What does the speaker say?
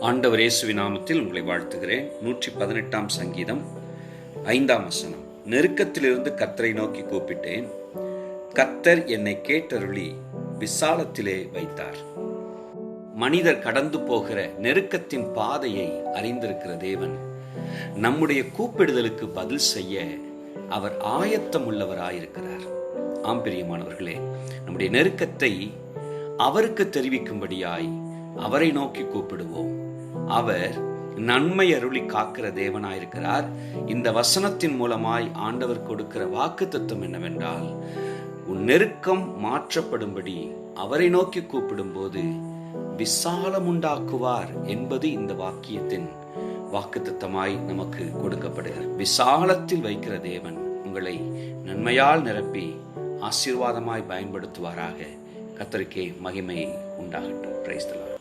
ஆண்டவர் இயேசுவின் நாமத்தில் உங்களை வாழ்த்துகிறேன். 118 சங்கீதம் 5 வசனம். நெருக்கத்திலிருந்து கர்த்தரை நோக்கி கூப்பிட்டேன், கர்த்தர் என்னை கேட்டருளி விசாலத்திலே வைத்தார். மனிதர் கடந்து போகிற நெருக்கத்தின் பாதையை அறிந்திருக்கிற தேவன் நம்முடைய கூப்பிடுதலுக்கு பதில் செய்ய அவர் ஆயத்தம் உள்ளவராயிருக்கிறார். ஆம் பிரியமானவர்களே, நம்முடைய நெருக்கத்தை அவருக்கு தெரிவிக்கும்படியாய் அவரை நோக்கி கூப்பிடுவோம். அவர் நன்மை அருளி காக்கிற தேவனாயிருக்கிறார். இந்த வசனத்தின் மூலமாய் ஆண்டவர் கொடுக்கிற வாக்குத்தத்தம் என்னவென்றால், உன் நெருக்கம் மாற்றப்படும்படி அவரை நோக்கி கூப்பிடும் போது விசாலம் உண்டாக்குவார் என்பது இந்த வாக்கியத்தின் வாக்குத்தத்தமாய் நமக்கு கொடுக்கப்படுகிறது. விசாலத்தில் வைக்கிற தேவன் உங்களை நன்மையால் நிரப்பி ஆசீர்வாதமாய் பயன்படுத்துவாராக. கர்த்தருக்கே மகிமை உண்டாகட்டும். Praise the Lord.